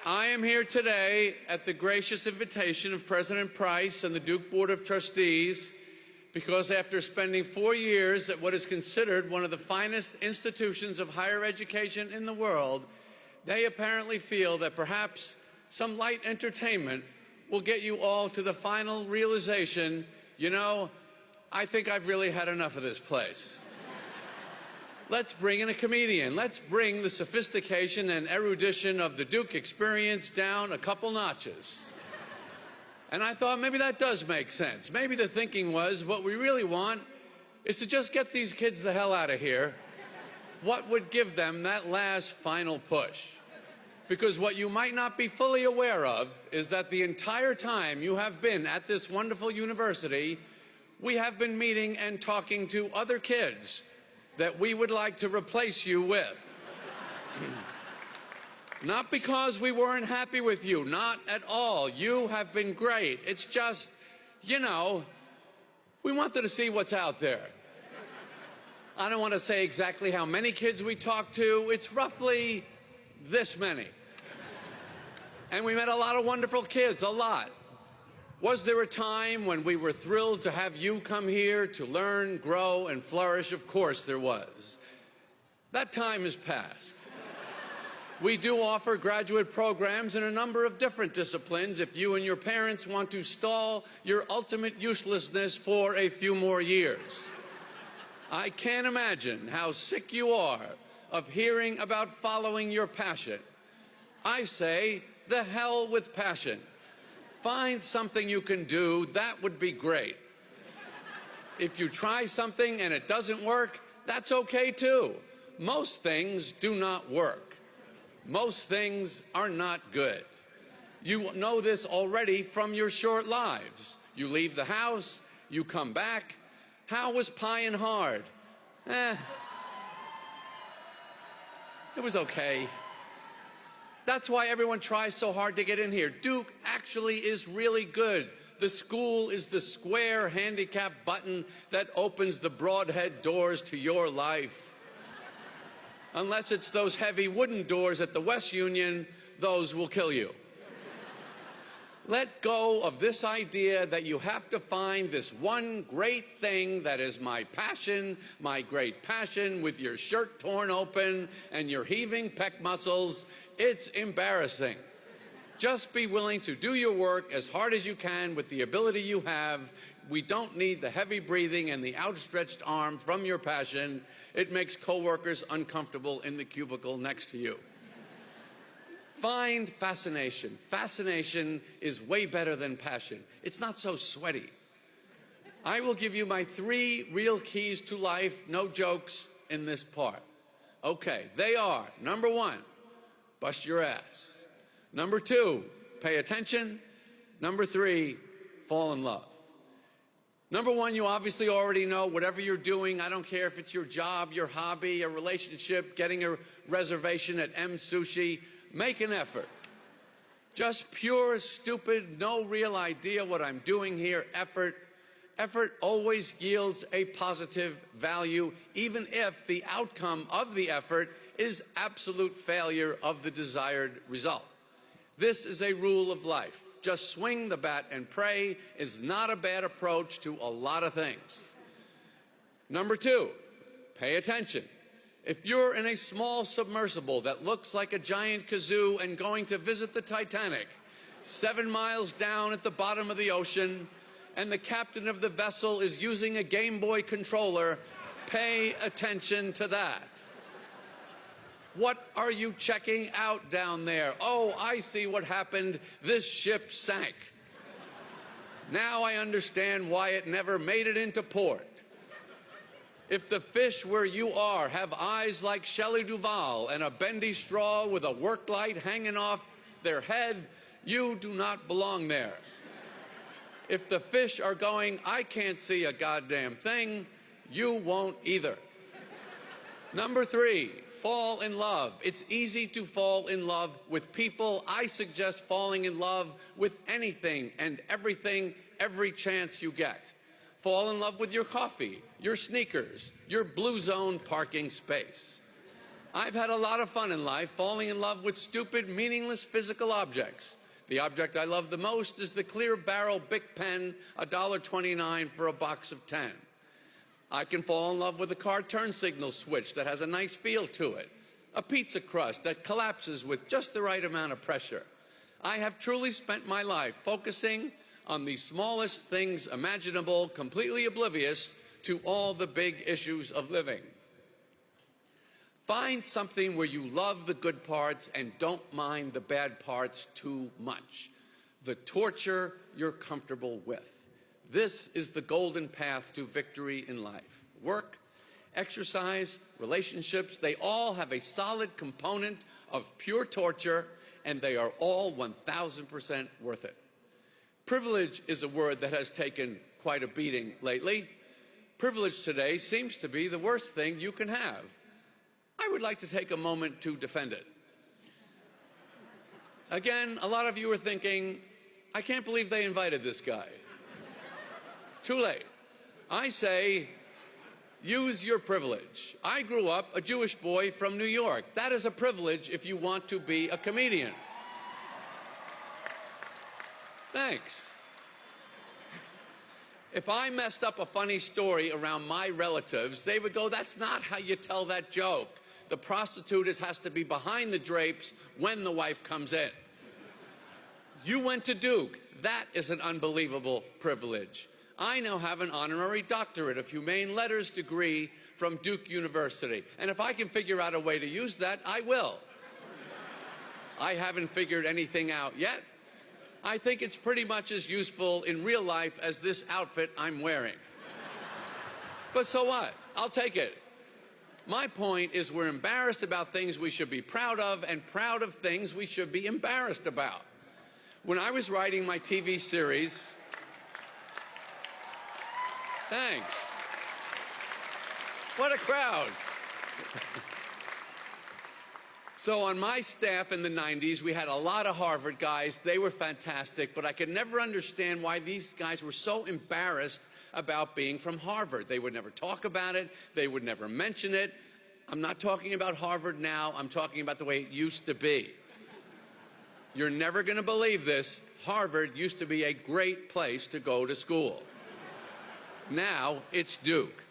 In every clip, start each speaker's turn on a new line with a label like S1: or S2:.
S1: I am here today at the gracious invitation of President Price and the Duke Board of Trustees because after spending 4 years at what is considered one of the finest institutions of higher education in the world, they apparently feel that perhaps some light entertainment will get you all to the final realization, you know, I think I've really had enough of this place. Let's bring in a comedian. Let's bring the sophistication and erudition of the Duke experience down a couple notches. And I thought maybe that does make sense. Maybe the thinking was what we really want is to just get these kids the hell out of here. What would give them that last final push? Because what you might not be fully aware of is that the entire time you have been at this wonderful university, we have been meeting and talking to other kids that we would like to replace you with. Not because we weren't happy with you, not at all. You have been great. It's just, you know, we wanted to see what's out there. I don't want to say exactly how many kids we talked to. It's roughly this many. And we met a lot of wonderful kids, a lot. Was there a time when we were thrilled to have you come here to learn, grow, and flourish? Of course there was. That time has passed. We do offer graduate programs in a number of different disciplines if you and your parents want to stall your ultimate uselessness for a few more years. I can't imagine how sick you are of hearing about following your passion. I say, the hell with passion. Find something you can do, that would be great. If you try something and it doesn't work, that's okay too. Most things do not work. Most things are not good. You know this already from your short lives. You leave the house, you come back. How was Pie Hard? It was okay. That's why everyone tries so hard to get in here. Duke actually is really good. The school is the square handicap button that opens the broadhead doors to your life. Unless it's those heavy wooden doors at the West Union, those will kill you. Let go of this idea that you have to find this one great thing that is my passion, my great passion, with your shirt torn open and your heaving pec muscles. It's embarrassing. Just be willing to do your work as hard as you can with the ability you have. We don't need the heavy breathing and the outstretched arm from your passion. It makes coworkers uncomfortable in the cubicle next to you. Find fascination. Fascination is way better than passion. It's not so sweaty. I will give you my 3 real keys to life, no jokes, in this part. Okay, they are, number 1, bust your ass. Number 2, pay attention. Number 3, fall in love. Number 1, you obviously already know, whatever you're doing, I don't care if it's your job, your hobby, a relationship, getting a reservation at M Sushi, make an effort. Just pure, stupid, no real idea what I'm doing here effort. Effort always yields a positive value, even if the outcome of the effort is absolute failure of the desired result. This is a rule of life. Just swing the bat and pray is not a bad approach to a lot of things. Number 2, pay attention. If you're in a small submersible that looks like a giant kazoo and going to visit the Titanic, 7 miles down at the bottom of the ocean, and the captain of the vessel is using a Game Boy controller, pay attention to that. What are you checking out down there? Oh, I see what happened. This ship sank. Now I understand why it never made it into port. If the fish where you are have eyes like Shelley Duvall and a bendy straw with a work light hanging off their head, you do not belong there. If the fish are going, I can't see a goddamn thing, you won't either. Number 3, fall in love. It's easy to fall in love with people. I suggest falling in love with anything and everything every chance you get. Fall in love with your coffee, your sneakers, your Blue Zone parking space. I've had a lot of fun in life, falling in love with stupid, meaningless physical objects. The object I love the most is the clear barrel Bic pen, $1.29 for a box of 10. I can fall in love with a car turn signal switch that has a nice feel to it, a pizza crust that collapses with just the right amount of pressure. I have truly spent my life focusing on the smallest things imaginable, completely oblivious to all the big issues of living. Find something where you love the good parts and don't mind the bad parts too much. The torture you're comfortable with. This is the golden path to victory in life. Work, exercise, relationships, they all have a solid component of pure torture, and they are all 1,000% worth it. Privilege is a word that has taken quite a beating lately. Privilege today seems to be the worst thing you can have. I would like to take a moment to defend it. Again, a lot of you are thinking, I can't believe they invited this guy. Too late. I say, use your privilege. I grew up a Jewish boy from New York. That is a privilege if you want to be a comedian. Thanks. If I messed up a funny story around my relatives, they would go, that's not how you tell that joke. The prostitute has to be behind the drapes when the wife comes in. You went to Duke. That is an unbelievable privilege. I now have an honorary doctorate of humane letters degree from Duke University. And if I can figure out a way to use that, I will. I haven't figured anything out yet. I think it's pretty much as useful in real life as this outfit I'm wearing. But so what? I'll take it. My point is we're embarrassed about things we should be proud of and proud of things we should be embarrassed about. When I was writing my TV series, thanks. What a crowd. So on my staff in the 90s, we had a lot of Harvard guys. They were fantastic, but I could never understand why these guys were so embarrassed about being from Harvard. They would never talk about it. They would never mention it. I'm not talking about Harvard now. I'm talking about the way it used to be. You're never going to believe this. Harvard used to be a great place to go to school. Now it's Duke.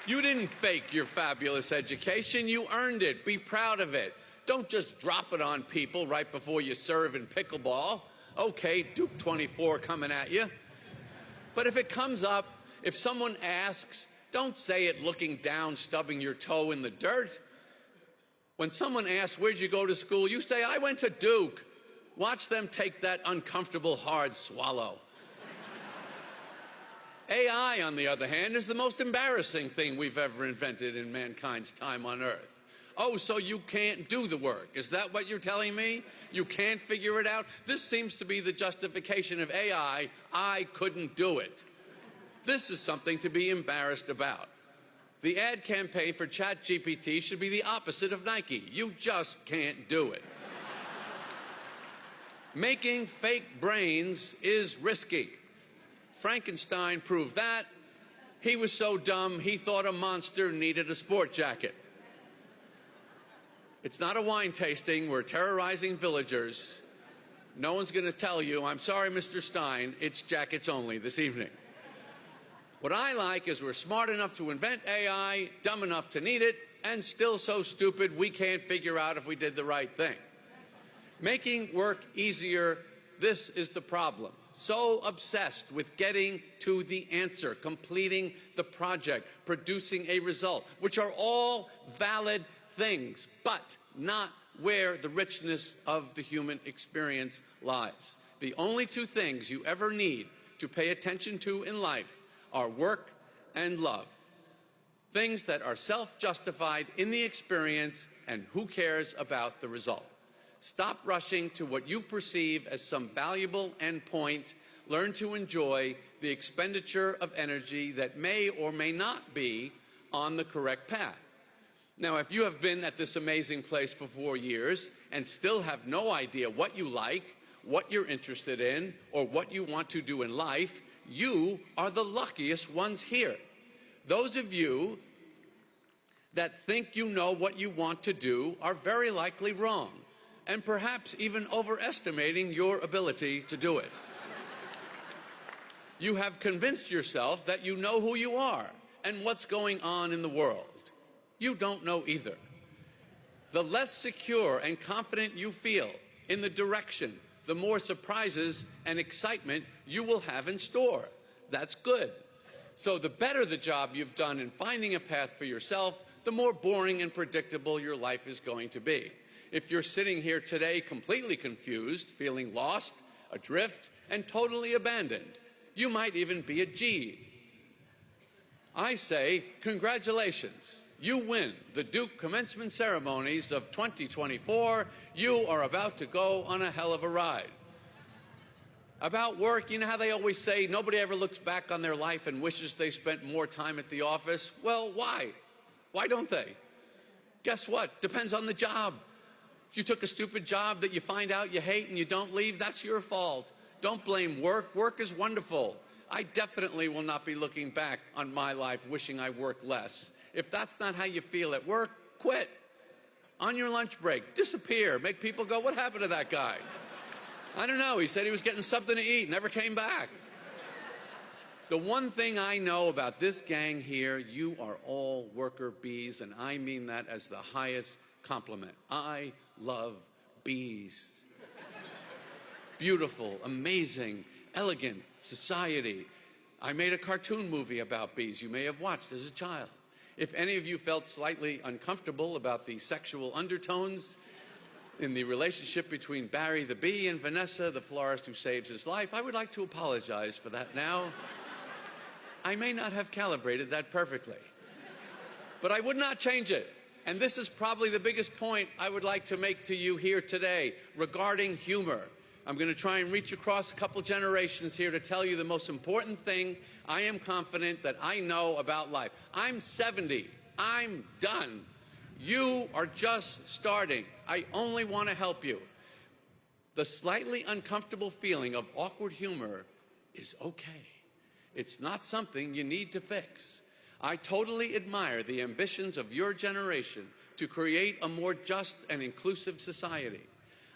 S1: You didn't fake your fabulous education. You earned it. Be proud of it. Don't just drop it on people right before you serve in pickleball. Okay, Duke 24 coming at you. But if it comes up, if someone asks, don't say it looking down, stubbing your toe in the dirt. When someone asks, where'd you go to school? You say, I went to Duke. Watch them take that uncomfortable, hard swallow. AI, on the other hand, is the most embarrassing thing we've ever invented in mankind's time on Earth. Oh, so you can't do the work. Is that what you're telling me? You can't figure it out? This seems to be the justification of AI. I couldn't do it. This is something to be embarrassed about. The ad campaign for ChatGPT should be the opposite of Nike. You just can't do it. Making fake brains is risky. Frankenstein proved that. He was so dumb, he thought a monster needed a sport jacket. It's not a wine tasting. We're terrorizing villagers. No one's going to tell you, I'm sorry, Mr. Stein, it's jackets only this evening. What I like is we're smart enough to invent AI, dumb enough to need it, and still so stupid we can't figure out if we did the right thing. Making work easier, this is the problem. So obsessed with getting to the answer, completing the project, producing a result, which are all valid things, but not where the richness of the human experience lies. The only two things you ever need to pay attention to in life are work and love. Things that are self-justified in the experience, and who cares about the result? Stop rushing to what you perceive as some valuable endpoint. Learn to enjoy the expenditure of energy that may or may not be on the correct path. Now, if you have been at this amazing place for 4 years and still have no idea what you like, what you're interested in, or what you want to do in life, you are the luckiest ones here. Those of you that think you know what you want to do are very likely wrong, and perhaps even overestimating your ability to do it. You have convinced yourself that you know who you are and what's going on in the world. You don't know either. The less secure and confident you feel in the direction, the more surprises and excitement you will have in store. That's good. So the better the job you've done in finding a path for yourself, the more boring and predictable your life is going to be. If you're sitting here today completely confused, feeling lost, adrift, and totally abandoned, you might even be a Jhiee. I say, congratulations. You win the Duke commencement ceremonies of 2024. You are about to go on a hell of a ride. About work, you know how they always say nobody ever looks back on their life and wishes they spent more time at the office? Well, why? Why don't they? Guess what? Depends on the job. If you took a stupid job that you find out you hate and you don't leave, that's your fault. Don't blame work. Work is wonderful. I definitely will not be looking back on my life wishing I worked less. If that's not how you feel at work, quit. On your lunch break, disappear. Make people go, what happened to that guy? I don't know. He said he was getting something to eat, never came back. The one thing I know about this gang here, you are all worker bees, and I mean that as the highest compliment. I love bees. Beautiful, amazing, elegant society. I made a cartoon movie about bees you may have watched as a child. If any of you felt slightly uncomfortable about the sexual undertones in the relationship between Barry the bee and Vanessa, the florist who saves his life, I would like to apologize for that now. I may not have calibrated that perfectly, but I would not change it. And this is probably the biggest point I would like to make to you here today regarding humor. I'm going to try and reach across a couple generations here to tell you the most important thing I am confident that I know about life. I'm 70. I'm done. You are just starting. I only want to help you. The slightly uncomfortable feeling of awkward humor is okay. It's not something you need to fix. I totally admire the ambitions of your generation to create a more just and inclusive society.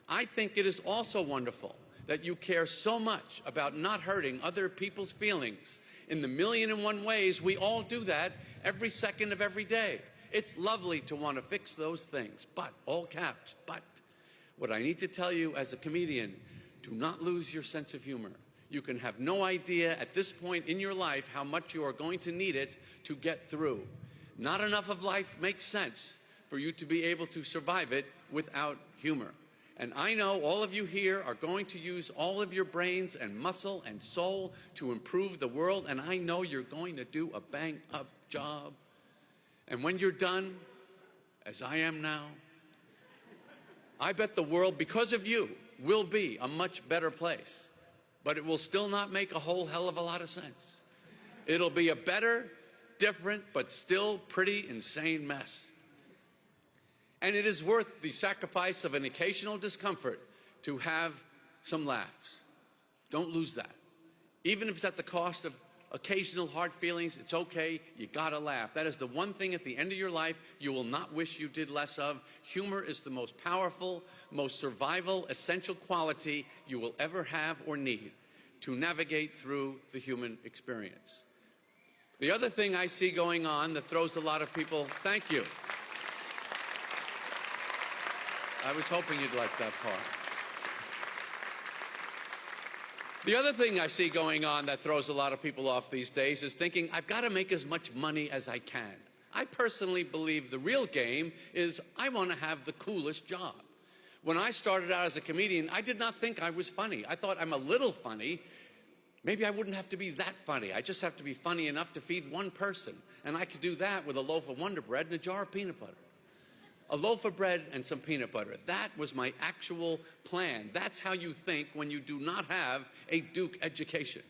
S1: I think it is also wonderful that you care so much about not hurting other people's feelings. In the 1,000,001 ways, we all do that every second of every day. It's lovely to want to fix those things, but, all caps, but, what I need to tell you as a comedian, do not lose your sense of humor. You can have no idea at this point in your life how much you are going to need it to get through. Not enough of life makes sense for you to be able to survive it without humor. And I know all of you here are going to use all of your brains and muscle and soul to improve the world, and I know you're going to do a bang-up job. And when you're done, as I am now, I bet the world, because of you, will be a much better place. But it will still not make a whole hell of a lot of sense. It'll be a better, different, but still pretty insane mess. And it is worth the sacrifice of an occasional discomfort to have some laughs. Don't lose that. Even if it's at the cost of occasional hard feelings, it's okay. You gotta laugh. That is the one thing at the end of your life you will not wish you did less of. Humor is the most powerful, most survival, essential quality you will ever have or need to navigate through the human experience. The other thing I see going on that throws a lot of people, thank you. I was hoping you'd like that part. The other thing I see going on that throws a lot of people off these days is thinking, I've got to make as much money as I can. I personally believe the real game is I want to have the coolest job. When I started out as a comedian, I did not think I was funny. I thought I'm a little funny. Maybe I wouldn't have to be that funny. I just have to be funny enough to feed one person. And I could do that with a loaf of Wonder Bread and a jar of peanut butter. A loaf of bread and some peanut butter. That was my actual plan. That's how you think when you do not have a Duke education.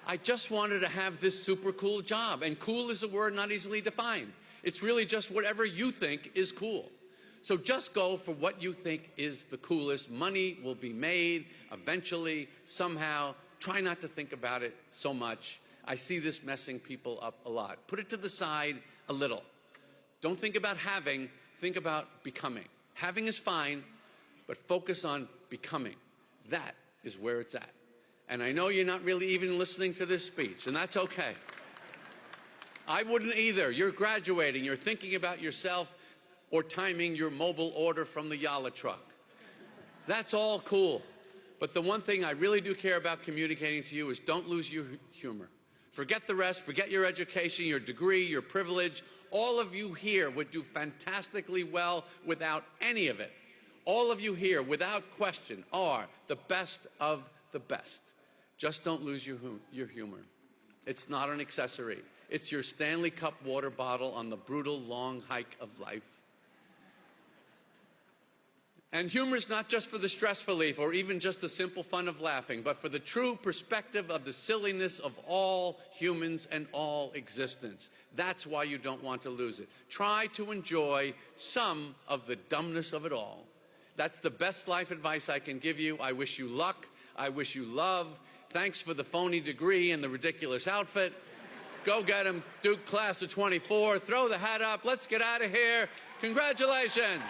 S1: I just wanted to have this super cool job. And cool is a word not easily defined. It's really just whatever you think is cool. So just go for what you think is the coolest. Money will be made eventually, somehow. Try not to think about it so much. I see this messing people up a lot. Put it to the side a little. Don't think about having, think about becoming. Having is fine, but focus on becoming. That is where it's at. And I know you're not really even listening to this speech, and that's okay. I wouldn't either. You're graduating, you're thinking about yourself or timing your mobile order from the Yalla truck. That's all cool. But the one thing I really do care about communicating to you is don't lose your humor. Forget the rest, forget your education, your degree, your privilege. All of you here would do fantastically well without any of it. All of you here, without question, are the best of the best. Just don't lose your humor. It's not an accessory. It's your Stanley Cup water bottle on the brutal long hike of life. And humor is not just for the stress relief or even just the simple fun of laughing, but for the true perspective of the silliness of all humans and all existence. That's why you don't want to lose it. Try to enjoy some of the dumbness of it all. That's the best life advice I can give you. I wish you luck. I wish you love. Thanks for the phony degree and the ridiculous outfit. Go get him, Duke class of '24. Throw the hat up. Let's get out of here. Congratulations.